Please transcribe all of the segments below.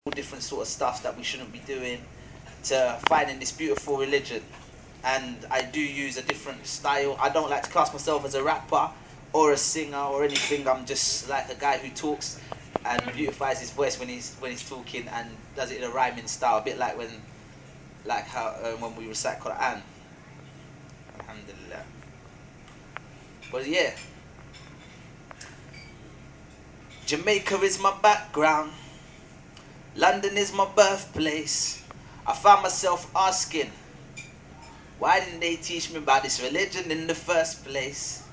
all different sort of stuff that we shouldn't be doing, to finding this beautiful religion. And I do use a different style. I don't like to class myself as a rapper or a singer or anything. I'm just like a guy who talks and beautifies his voice when he's talking, and does it in a rhyming style, a bit like when we recite Quran. Alhamdulillah. But yeah, Jamaica is my background, London is my birthplace. I found myself asking, why didn't they teach me about this religion in the first place?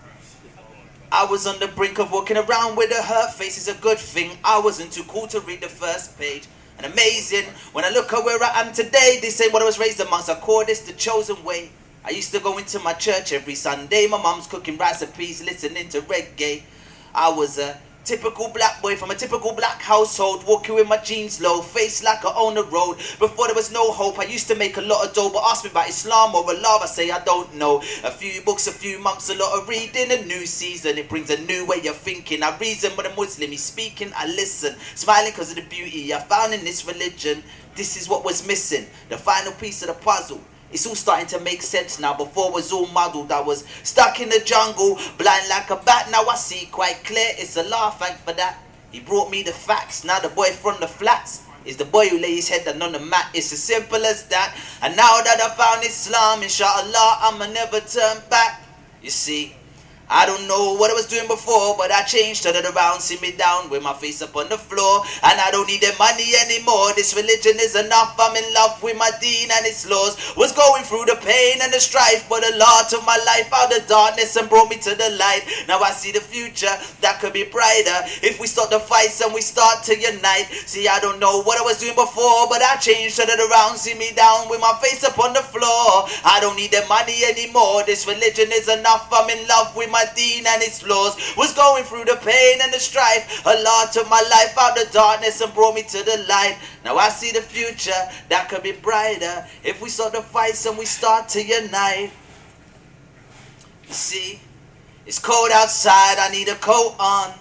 I was on the brink of walking around with a hurt face. It's a good thing I wasn't too cool to read the first page. And amazing, when I look at where I am today, they say what I was raised amongst, I call this the chosen way. I used to go into my church every Sunday. My mum's cooking recipes, listening to reggae. I was a typical black boy from a typical black household, walking with my jeans low, face like I own the road. Before there was no hope, I used to make a lot of dough, but ask me about Islam or Allah, I say I don't know. A few books, a few months, a lot of reading. A new season, it brings a new way of thinking. I reason when a Muslim is speaking, I listen, smiling because of the beauty I found in this religion. This is what was missing, the final piece of the puzzle. It's all starting to make sense now. Before it was all muddled. I was stuck in the jungle, blind like a bat. Now I see quite clear. It's Allah, thank for that. He brought me the facts. Now the boy from the flats is the boy who lay his head down on the mat. It's as simple as that. And now that I found Islam, inshallah, I'ma never turn back. You see, I don't know what I was doing before, but I changed, turned it around, see me down with my face up on the floor. And I don't need their money anymore. This religion is enough. I'm in love with my deen and its laws. Was going through the pain and the strife, but Allah took my life out of darkness and brought me to the light. Now I see the future that could be brighter if we stop the fights and we start to unite. See, I don't know what I was doing before, but I changed, turned it around, see me down with my face up on the floor. I don't need their money anymore. This religion is enough. I'm in love with my deen and its laws. Was going through the pain and the strife. Allah took my life out of darkness and brought me to the light. Now I see the future that could be brighter if we start the fights and we start to unite. You see, it's cold outside, I need a coat on.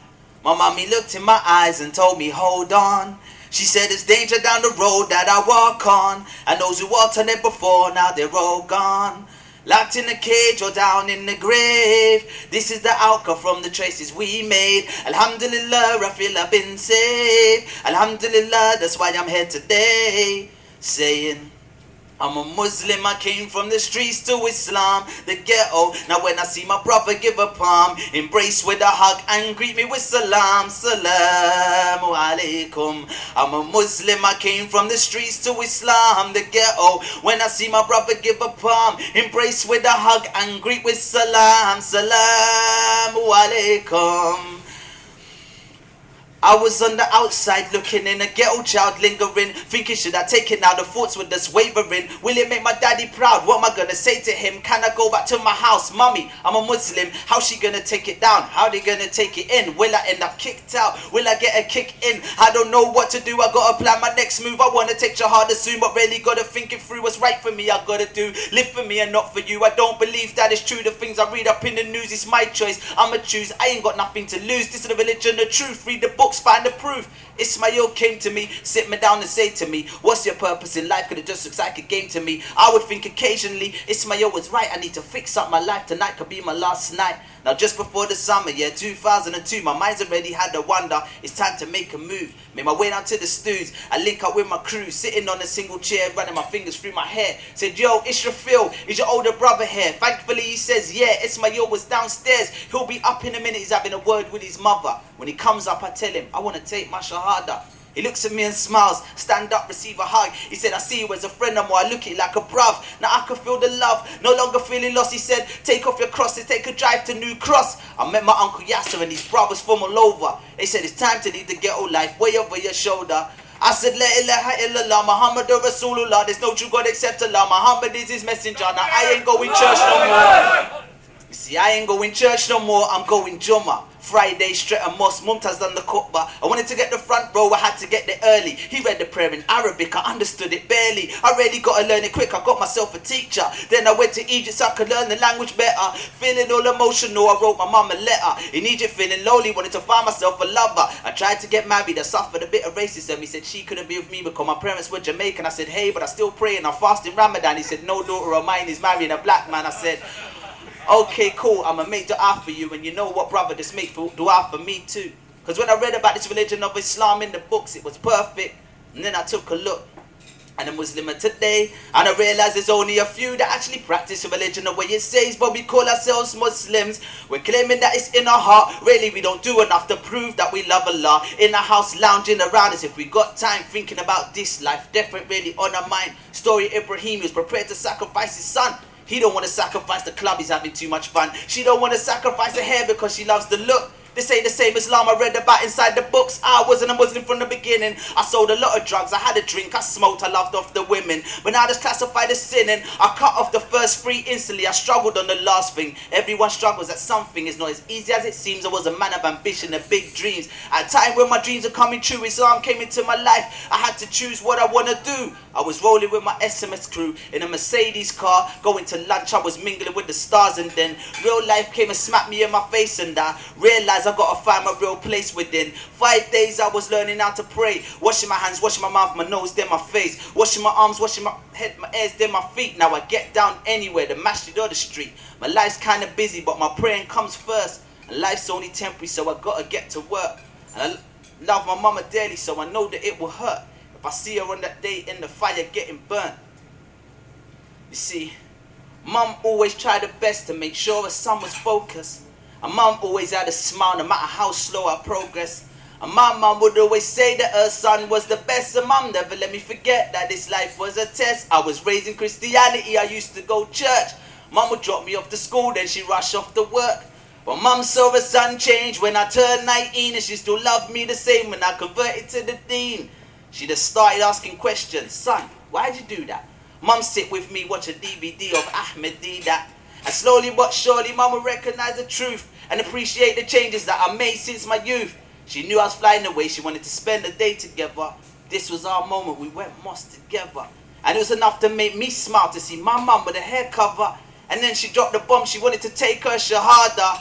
My mommy looked in my eyes and told me hold on. She said there's danger down the road that I walk on, and those who walked on it before, now they're all gone. Locked in a cage or down in the grave. This is the outcome from the choices we made. Alhamdulillah, I feel I've been saved. Alhamdulillah, that's why I'm here today, saying I'm a Muslim, I came from the streets to Islam, the ghetto. Now when I see my brother give a palm, embrace with a hug and greet me with salam. Salamu alaikum. I'm a Muslim, I came from the streets to Islam, the ghetto. When I see my brother give a palm, embrace with a hug and greet with salam. Salamu alaikum. I was on the outside looking in, a ghetto child lingering, thinking should I take it now, the thoughts were just wavering. Will it make my daddy proud? What am I gonna say to him? Can I go back to my house? Mummy, I'm a Muslim, how's she gonna take it down? How they gonna take it in? Will I end up kicked out? Will I get a kick in? I don't know what to do, I gotta plan my next move. I wanna take Shahada soon, but really gotta think it through. What's right for me, I gotta do. Live for me and not for you. I don't believe that it's true. The things I read up in the news, it's my choice, I'ma choose. I ain't got nothing to lose. This is the religion, the truth. Read the books, find the proof. Ismail came to me, sit me down and say to me, what's your purpose in life? Cause it just looks like a game to me. I would think occasionally, Ismail was right, I need to fix up my life. Tonight could be my last night. Now just before the summer, yeah, 2002, my mind's already had a wonder. It's time to make a move. Made my way down to the stews. I link up with my crew, sitting on a single chair, running my fingers through my hair. Said, yo, Israfil, is your older brother here? Thankfully he says, yeah. Ismail was downstairs. He'll be up in a minute. He's having a word with his mother. When he comes up, I tell him, I want to take my shahada. He looks at me and smiles, stand up, receive a hug. He said, I see you as a friend of mine, I look at you like a bruv. Now I can feel the love, no longer feeling lost. He said, take off your crosses, take a drive to New Cross. I met my uncle Yasser and his brothers from all over. They said, it's time to leave the ghetto life, way over your shoulder. I said, La ilaha illallah, Muhammad Rasulullah. There's no true God except Allah, Muhammad is his messenger. Now I ain't going church no more. You see, I ain't going church no more, I'm going Jummah. Friday, straight a mosque, Mumtaz done the khutbah. I wanted to get the front row, I had to get there early. He read the prayer in Arabic, I understood it barely. I really got to learn it quick, I got myself a teacher. Then I went to Egypt so I could learn the language better. Feeling all emotional, I wrote my mum a letter. In Egypt feeling lonely, wanted to find myself a lover. I tried to get married, I suffered a bit of racism. He said she couldn't be with me because my parents were Jamaican. I said, hey, but I still pray and I fast in Ramadan. He said, no daughter of mine is marrying a black man. I said, okay, cool, I'ma make dua for you, and you know what, brother, just make dua for me too. Because when I read about this religion of Islam in the books, it was perfect. And then I took a look at a Muslim of today, and I realized there's only a few that actually practice a religion the way it says, but we call ourselves Muslims. We're claiming that it's in our heart. Really, we don't do enough to prove that we love Allah. In our house, lounging around as if we got time, thinking about this life. Death ain't really on our mind. Story Ibrahim was prepared to sacrifice his son. He don't want to sacrifice the club, he's having too much fun. She don't want to sacrifice her hair because she loves the look. This ain't the same Islam I read about inside the books. I wasn't a Muslim from the beginning. I sold a lot of drugs, I had a drink, I smoked, I loved off the women. But now that's classified as sinning. I cut off the first three instantly, I struggled on the last thing. Everyone struggles at something, it's not as easy as it seems. I was a man of ambition and big dreams. At a time when my dreams were coming true, Islam came into my life. I had to choose what I want to do. I was rolling with my SMS crew in a Mercedes car. Going to lunch, I was mingling with the stars. And then real life came and smacked me in my face. And I realized I gotta find my real place within. 5 days I was learning how to pray. Washing my hands, washing my mouth, my nose, then my face. Washing my arms, washing my head, my ears, then my feet. Now I get down anywhere, the masjid or the street. My life's kinda busy, but my praying comes first. And life's only temporary, so I gotta get to work. And I love my mama dearly, so I know that it will hurt if I see her on that day in the fire getting burnt. You see, Mum always tried her best to make sure her son was focused. And Mum always had a smile no matter how slow I progress. And my mum would always say that her son was the best. And Mum never let me forget that this life was a test. I was raised in Christianity, I used to go church. Mum would drop me off to school, then she'd rush off to work. But Mum saw her son change when I turned 19, and she still loved me the same when I converted to the deen. She just started asking questions. Son, why'd you do that? Mum sit with me, watch a DVD of Ahmed Didat. And slowly but surely, Mum would recognize the truth and appreciate the changes that I made since my youth. She knew I was flying away, she wanted to spend the day together. This was our moment, we went mosque together. And it was enough to make me smile to see my mum with a hair cover. And then she dropped the bomb, she wanted to take her shahada.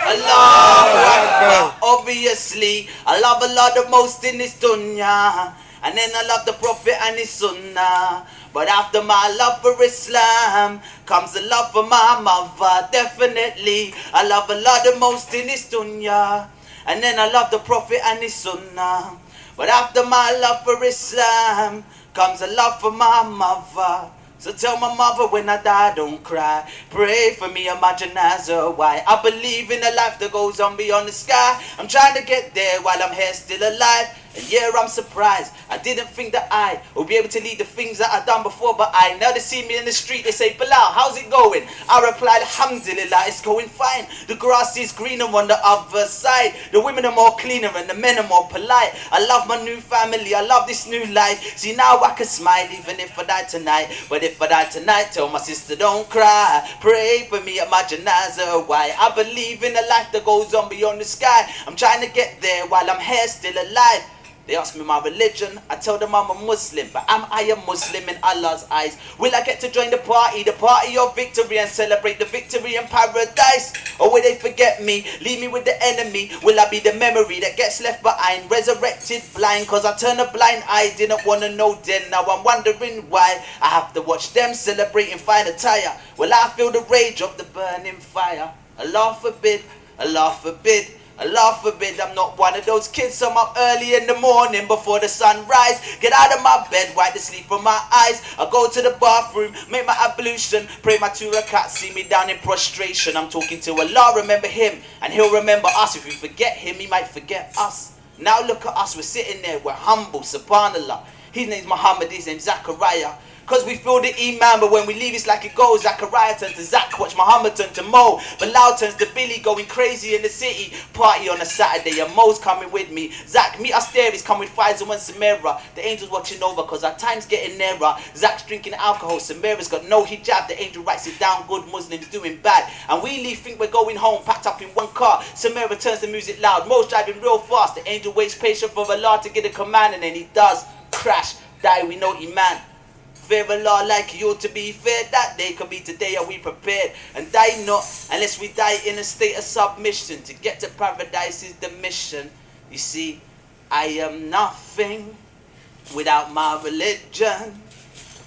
Allahu Akbar. Obviously, I love Allah the most in this dunya. And then I love the Prophet and his sunnah. But after my love for Islam comes the love for my mother. Definitely, I love Allah the most in this dunya. And then I love the Prophet and his sunnah. But after my love for Islam comes a love for my mother. So tell my mother when I die, don't cry. Pray for me and my janazah. Why? I believe in a life that goes on beyond the sky. I'm trying to get there while I'm here still alive. And yeah, I'm surprised. I didn't think that I would be able to lead the things that I've done before, but I now they see me in the street, they say, Bilal, how's it going? I replied, Alhamdulillah, it's going fine. The grass is greener on the other side. The women are more cleaner and the men are more polite. I love my new family, I love this new life. See, now I can smile even if I die tonight. But if I die tonight, tell my sister don't cry. Pray for me at my janazah. Why? I believe in a life that goes on beyond the sky. I'm trying to get there while I'm here still alive. They ask me my religion, I tell them I'm a Muslim. But am I a Muslim in Allah's eyes? Will I get to join the party of victory, and celebrate the victory in paradise? Or will they forget me, leave me with the enemy? Will I be the memory that gets left behind, resurrected blind? Cause I turned a blind eye, didn't want to know then. Now I'm wondering why I have to watch them celebrating fine attire. Will I feel the rage of the burning fire? Allah forbid, Allah forbid. Allah forbid, I'm not one of those kids. I'm up early in the morning before the sun rise. Get out of my bed, wipe the sleep from my eyes. I go to the bathroom, make my ablution, pray my 2 rakats, see me down in prostration. I'm talking to Allah, remember him, and he'll remember us. If we forget him, he might forget us. Now look at us, we're sitting there, we're humble, subhanallah. His name's Muhammad, his name's Zachariah. Cause we feel the iman, but when we leave it's like it goes. Zachariah turns to Zach, watch Muhammad turn to Mo. Bilal turns to Billy, going crazy in the city. Party on a Saturday, and Mo's coming with me. Zach, meet us there, he's come with Pfizer and Samira. The angel's watching over, cause our time's getting nearer. Zach's drinking alcohol, Samira's got no hijab. The angel writes it down, good Muslims doing bad. And we leave, think we're going home, packed up in one car. Samira turns the music loud, Mo's driving real fast. The angel waits patient for Allah to get a command, and then he does crash, die, we know Iman. Fear Allah like you ought to be fair. That day could be today, are we prepared? And die not unless we die in a state of submission. To get to paradise is the mission. You see, I am nothing without my religion,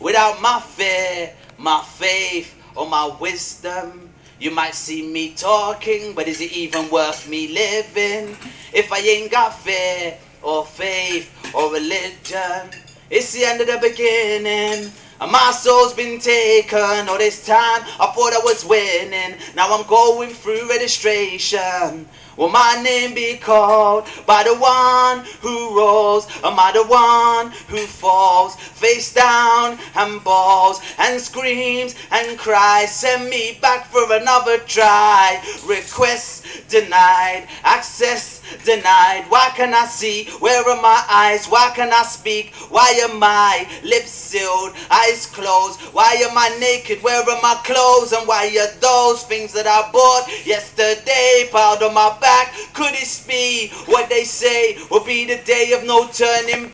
without my fear, my faith, or my wisdom. You might see me talking, but is it even worth me living if I ain't got fear or faith or religion? It's the end of the beginning, and my soul's been taken. All this time I thought I was winning. Now I'm going through registration. Will my name be called by the one who rose? Am I the one who falls face down and bawls and screams and cries? Send me back for another try. Request denied, access denied. Why can I see? Where are my eyes? Why can I speak? Why am I lips sealed, eyes closed? Why am I naked? Where are my clothes? And why are those things that I bought yesterday piled on my back? Could it be what they say will be the day of no turning